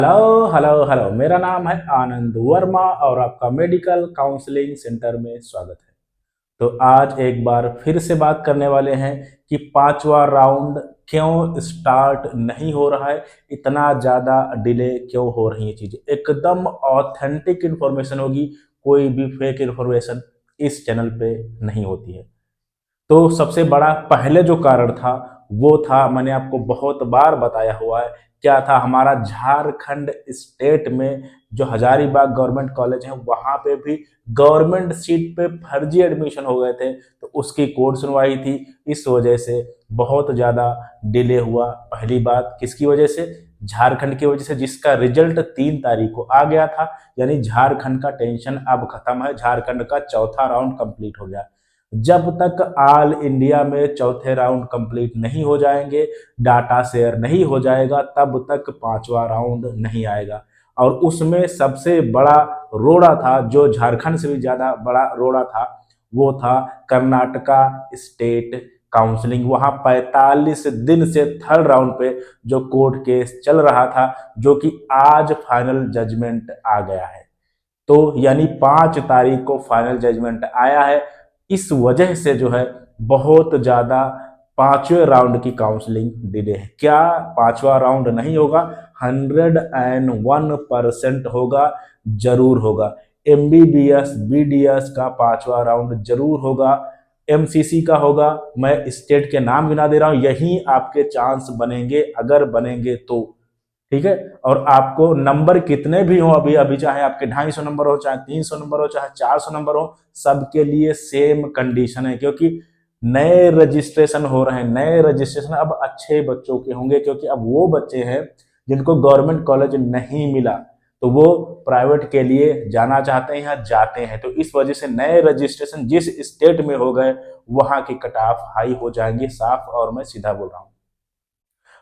Hello hello hello, मेरा नाम है आनंद वर्मा और आपका मेडिकल काउंसलिंग सेंटर में स्वागत है। तो आज एक बार फिर से बात करने वाले हैं कि पांचवा राउंड क्यों स्टार्ट नहीं हो रहा है, इतना ज़्यादा डिले क्यों हो रही है चीज़ें। एकदम ऑथेंटिक इन्फॉर्मेशन होगी, कोई भी फेक इन्फॉर्मेशन इस चैनल पे नहीं होती है। तो सबसे बड़ा पहले जो कारण था वो था, मैंने आपको बहुत बार बताया हुआ है, क्या था, हमारा झारखंड स्टेट में जो हजारीबाग गवर्नमेंट कॉलेज है वहां पे भी गवर्नमेंट सीट पे फर्जी एडमिशन हो गए थे। तो उसकी कोर्ट सुनवाई थी, इस वजह से बहुत ज़्यादा डिले हुआ। पहली बात किसकी वजह से? झारखंड की वजह से, जिसका रिजल्ट 3 तारीख को आ गया था। यानी झारखंड का टेंशन अब खत्म है, झारखंड का चौथा राउंड कंप्लीट हो गया। जब तक ऑल इंडिया में चौथे राउंड कंप्लीट नहीं हो जाएंगे, डाटा शेयर नहीं हो जाएगा, तब तक पांचवा राउंड नहीं आएगा। और उसमें सबसे बड़ा रोड़ा था, जो झारखंड से भी ज्यादा बड़ा रोड़ा था, वो था कर्नाटका स्टेट काउंसलिंग। वहां 45 दिन से थर्ड राउंड पे जो कोर्ट केस चल रहा था, जो कि आज फाइनल जजमेंट आ गया है। तो यानी 5 तारीख को फाइनल जजमेंट आया है। इस वजह से जो है बहुत ज्यादा पांचवें राउंड की काउंसलिंग डिले है। क्या पांचवा राउंड नहीं होगा? 101% होगा, जरूर होगा। एमबीबीएस बीडीएस का पांचवा राउंड जरूर होगा, एमसीसी का होगा। मैं स्टेट के नाम गिना दे रहा हूं, यही आपके चांस बनेंगे अगर बनेंगे तो। ठीक है। और आपको नंबर कितने भी हो, अभी अभी चाहे आपके 250 नंबर हो, चाहे 300 नंबर हो, चाहे 400 नंबर हो, सबके लिए सेम कंडीशन है। क्योंकि नए रजिस्ट्रेशन हो रहे हैं, नए रजिस्ट्रेशन अब अच्छे बच्चों के होंगे, क्योंकि अब वो बच्चे हैं जिनको गवर्नमेंट कॉलेज नहीं मिला, तो वो प्राइवेट के लिए जाना चाहते हैं या जाते हैं। तो इस वजह से नए रजिस्ट्रेशन जिस स्टेट में हो गए, वहां की कट ऑफ हाई हो जाएंगी, साफ और मैं सीधा बोल रहा हूं।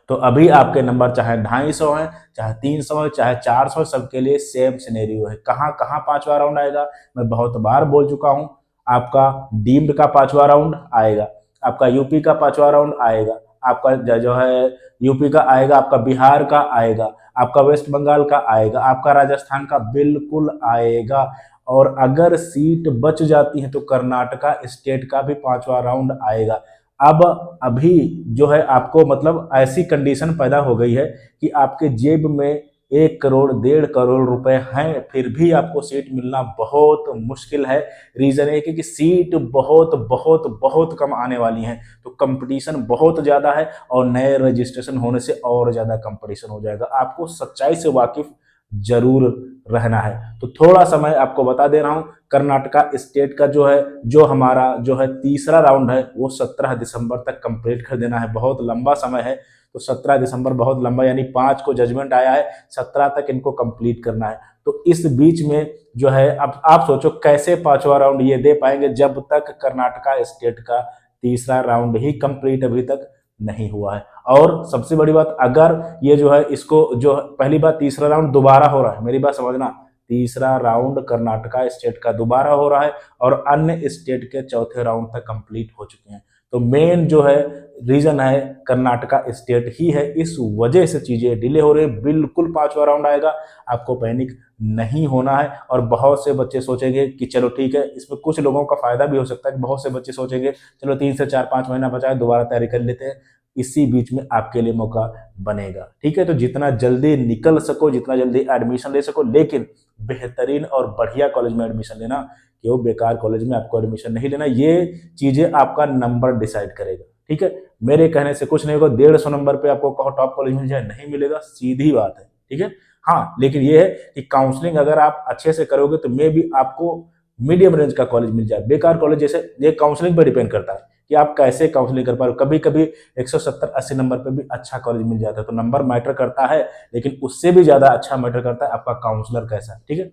तो अभी आपके नंबर चाहे 250 है, चाहे 300 है, चाहे 400, सबके लिए सेम सिनेरियो है। कहाँ कहाँ पांचवा राउंड आएगा? मैं बहुत बार बोल चुका हूं। आपका डीम्ड का पांचवा राउंड आएगा, आपका यूपी का पांचवा राउंड आएगा, आपका जो है यूपी का आएगा, आपका बिहार का आएगा, आपका वेस्ट बंगाल का आएगा, आपका राजस्थान का बिल्कुल आएगा। और अगर सीट बच जाती है तो कर्नाटका स्टेट का भी पांचवा राउंड आएगा। अब अभी जो है आपको मतलब ऐसी कंडीशन पैदा हो गई है कि आपके जेब में 1 करोड़ 1.5 करोड़ रुपए हैं, फिर भी आपको सीट मिलना बहुत मुश्किल है। रीजन है कि सीट बहुत बहुत बहुत कम आने वाली हैं, तो कंपटीशन बहुत ज्यादा है, और नए रजिस्ट्रेशन होने से और ज्यादा कंपटीशन हो जाएगा। आपको सच्चाई से वाकिफ जरूर रहना है। तो थोड़ा समय आपको बता दे रहा हूं, कर्नाटका स्टेट का जो है, जो हमारा जो है तीसरा राउंड है, वो 17 दिसंबर तक कंप्लीट कर देना है। बहुत लंबा समय है, तो 17 दिसंबर बहुत लंबा, यानी 5 को जजमेंट आया है, 17 तक इनको कंप्लीट करना है। तो इस बीच में जो है, अब आप सोचो कैसे पांचवा राउंड ये दे पाएंगे, जब तक कर्नाटका स्टेट का तीसरा राउंड ही कंप्लीट अभी तक नहीं हुआ है। और सबसे बड़ी बात, अगर ये जो है इसको जो पहली बात, तीसरा राउंड दोबारा हो रहा है, मेरी बात समझना, तीसरा राउंड कर्नाटका स्टेट का दोबारा हो रहा है, और अन्य स्टेट के चौथे राउंड तक कंप्लीट हो चुके हैं। तो मेन जो है रीजन है कर्नाटका स्टेट ही है, इस वजह से चीजें डिले हो रही है। बिल्कुल पांचवा राउंड आएगा, आपको पैनिक नहीं होना है। और बहुत से बच्चे सोचेंगे कि चलो ठीक है, इसमें कुछ लोगों का फायदा भी हो सकता है कि बहुत से बच्चे सोचेंगे चलो 3 से 4 5 महीना बचा है, दोबारा तैयारी कर लेते हैं। इसी बीच में आपके लिए मौका बनेगा। ठीक है, तो जितना जल्दी निकल सको, जितना जल्दी एडमिशन ले सको, लेकिन बेहतरीन और बढ़िया कॉलेज में एडमिशन लेना, कि वो बेकार कॉलेज में आपको एडमिशन नहीं लेना। ये चीजें आपका नंबर डिसाइड करेगा। ठीक है, मेरे कहने से कुछ नहीं होगा। 150 नंबर पे आपको कहो टॉप कॉलेज मिल जाए, नहीं मिलेगा, सीधी बात है। ठीक है, हाँ, लेकिन ये है कि काउंसलिंग अगर आप अच्छे से करोगे तो मे भी आपको मीडियम रेंज का कॉलेज मिल जाए। बेकार कॉलेज जैसे, ये काउंसलिंग पर डिपेंड करता है कि आप कैसे काउंसलिंग कर पा रहे हो। कभी कभी 170-80 नंबर पे भी अच्छा कॉलेज मिल जाता है। तो नंबर मैटर करता है, लेकिन उससे भी ज्यादा अच्छा मैटर करता है आपका काउंसलर कैसा है। ठीक है,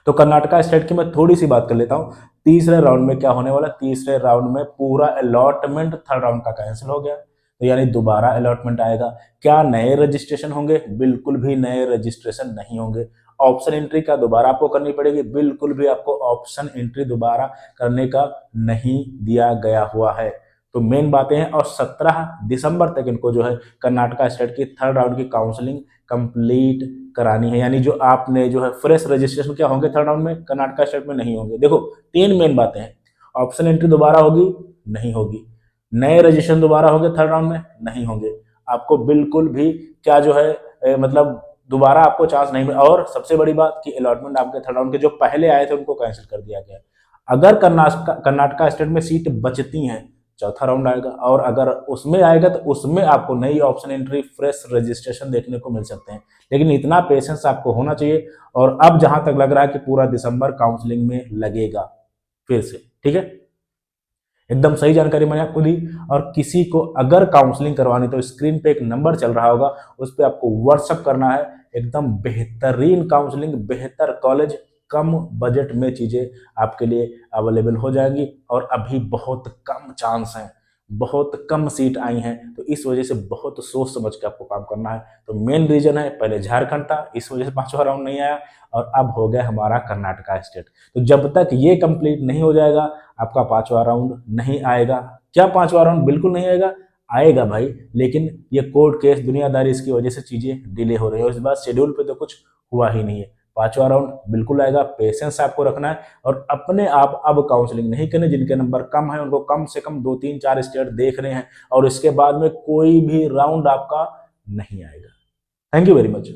तो कर्नाटका स्टेट की मैं थोड़ी सी बात कर लेता हूँ। तीसरे राउंड में क्या होने वाला, तीसरे राउंड में पूरा अलॉटमेंट थर्ड राउंड का कैंसिल हो गया, तो यानी दोबारा अलॉटमेंट आएगा। क्या नए रजिस्ट्रेशन होंगे? बिल्कुल भी नए रजिस्ट्रेशन नहीं होंगे। ऑप्शन एंट्री का दोबारा आपको करनी पड़ेगी, बिल्कुल भी आपको ऑप्शन एंट्री दोबारा करने का नहीं दिया गया हुआ है। तो मेन बातें हैं। और 17 दिसंबर तक इनको जो है कर्नाटका स्टेट की थर्ड राउंड की काउंसलिंग कंप्लीट करानी है। यानी जो आपने जो है फ्रेश रजिस्ट्रेशन क्या होंगे थर्ड राउंड में, कर्नाटका स्टेट में नहीं होंगे। देखो 3 मेन बातें हैं, ऑप्शन एंट्री दोबारा होगी नहीं होगी, नए रजिस्ट्रेशन दोबारा होंगे थर्ड राउंड में नहीं होंगे, आपको बिल्कुल भी क्या जो है मतलब दोबारा आपको चांस नहीं मिला। और सबसे बड़ी बात कि अलॉटमेंट आपके थर्ड राउंड के जो पहले आए थे उनको कैंसिल कर दिया गया। अगर कर्नाटका स्टेट में सीट बचती हैं चौथा राउंड आएगा, और अगर उसमें आएगा तो उसमें आपको नई ऑप्शन एंट्री फ्रेश रजिस्ट्रेशन देखने को मिल सकते हैं। लेकिन इतना पेशेंस आपको होना चाहिए। और अब जहां तक लग रहा है कि पूरा दिसंबर काउंसलिंग में लगेगा फिर से, ठीक है, एकदम सही जानकारी मैंने आपको दी। और किसी को अगर काउंसलिंग करवानी तो स्क्रीन पे एक नंबर चल रहा होगा, उस पर आपको व्हाट्सअप करना है। एकदम बेहतरीन काउंसलिंग, बेहतर कॉलेज, कम बजट में चीजें आपके लिए अवेलेबल हो जाएंगी। और अभी बहुत कम चांस हैं, बहुत कम सीट आई हैं, तो इस वजह से बहुत सोच समझ के आपको काम करना है। तो मेन रीजन है, पहले झारखंड था इस वजह से 5वां राउंड नहीं आया, और अब हो गया हमारा कर्नाटका स्टेट। तो जब तक ये कंप्लीट नहीं हो जाएगा आपका 5वां राउंड नहीं आएगा। क्या 5वां राउंड बिल्कुल नहीं आएगा? आएगा भाई, लेकिन ये कोर्ट केस दुनियादारी इसकी वजह से चीजें डिले हो रही है। और इस बार शेड्यूल पे तो कुछ हुआ ही नहीं है। 5वां राउंड बिल्कुल आएगा, पेशेंस आपको रखना है। और अपने आप अब काउंसलिंग नहीं करने, जिनके नंबर कम है उनको कम से कम 2 3 4 स्टेट देख रहे हैं, और इसके बाद में कोई भी राउंड आपका नहीं आएगा। Thank you very much.